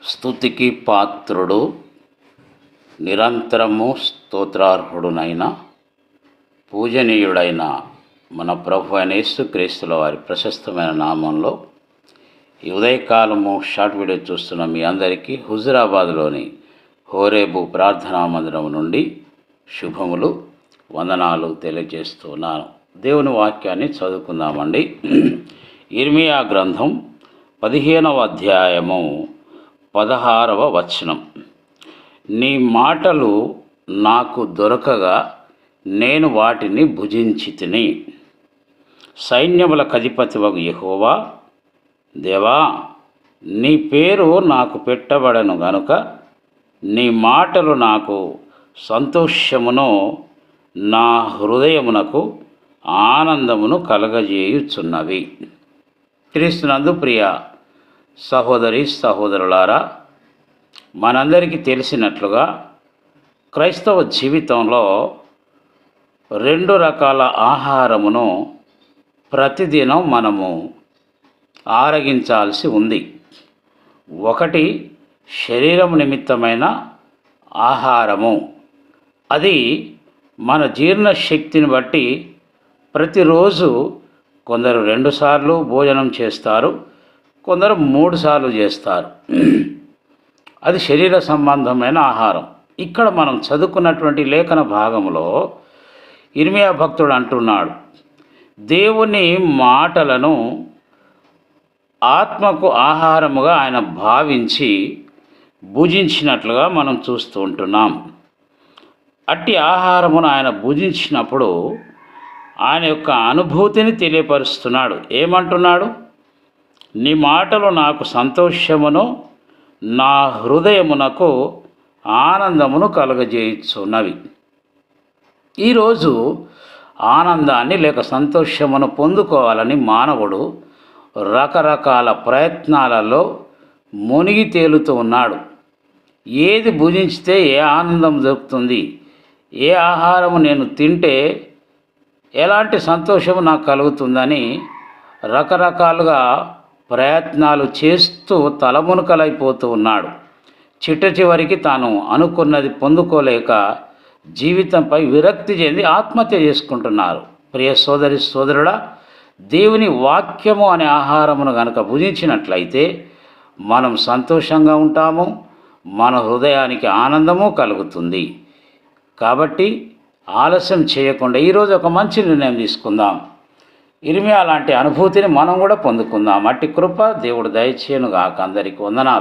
స్తుతికి పాత్రుడు, నిరంతరము స్తోత్రార్హుడునైన పూజనీయుడైన మన ప్రభు అయిన యేసుక్రీస్తుల వారి ప్రశస్తమైన నామంలో ఈ ఉదయకాలము షార్ట్ వీడియో చూస్తున్న మీ అందరికీ హుజురాబాద్లోని హోరేబు ప్రార్థనా మందిరం నుండి శుభములు, వందనాలు తెలియజేస్తున్నాను. దేవుని వాక్యాన్ని చదువుకుందామండి. ఇర్మియా గ్రంథం 15వ అధ్యాయము 16వ వచనం. నీ మాటలు నాకు దొరకగా నేను వాటిని భుజించితిని. సైన్యములకు అధిపతివగు యెహోవా, దేవా, నీ పేరు నాకు పెట్టబడను గనుక నీ మాటలు నాకు సంతోషమును, నా హృదయమునకు ఆనందమును కలగజేయుచున్నవి. క్రీస్తునందు ప్రియ సహోదరి సహోదరులారా, మనందరికీ తెలిసినట్లుగా క్రైస్తవ జీవితంలో 2 రకాల ఆహారమును ప్రతిదినం మనము ఆరగించాల్సి ఉంది. ఒకటి శరీరం నిమిత్తమైన ఆహారము. అది మన జీర్ణశక్తిని బట్టి ప్రతిరోజు కొందరు 2 సార్లు భోజనం చేస్తారు, కొందరు 3 సార్లు చేస్తారు. అది శరీర సంబంధమైన ఆహారం. ఇక్కడ మనం చదువుకున్నటువంటి లేఖన భాగంలో ఇర్మియా భక్తుడు అంటున్నాడు, దేవుని మాటలను ఆత్మకు ఆహారముగా ఆయన భావించి భుజించినట్లుగా మనం చూస్తూ ఉంటున్నాం. అట్టి ఆహారమును ఆయన భుజించినప్పుడు ఆయన యొక్క అనుభూతిని తెలియపరుస్తున్నాడు. ఏమంటున్నాడు? నీ మాటలు నాకు సంతోషమును, నా హృదయమునకు ఆనందమును కలుగజేయుచున్నవి. ఈరోజు ఆనందాన్ని లేక సంతోషమును పొందుకోవాలని మానవుడు రకరకాల ప్రయత్నాలలో మునిగి తేలుతూ ఉన్నాడు. ఏది భుజించితే ఏ ఆనందం దొరుకుతుంది, ఏ ఆహారము నేను తింటే ఎలాంటి సంతోషము నాకు కలుగుతుందని రకరకాలుగా ప్రయత్నాలు చేస్తూ తలమునకలైపోతూ ఉన్నాడు. చివరికి తాను అనుకున్నది పొందుకోలేక జీవితంపై విరక్తి చెంది ఆత్మహత్య చేసుకుంటున్నారు. ప్రియ సోదరి సోదరుడా, దేవుని వాక్యము అనే ఆహారమును గనక భుజించినట్లయితే మనం సంతోషంగా ఉంటాము, మన హృదయానికి ఆనందము కలుగుతుంది. కాబట్టి ఆలస్యం చేయకుండా ఈరోజు ఒక మంచి నిర్ణయం తీసుకుందాం. ఇర్మియా లాంటి అనుభూతిని మనం కూడా పొందుకుందాం. అట్టి కృప దేవుడు దయచేయునుగాక. అందరికీ వందనాలు.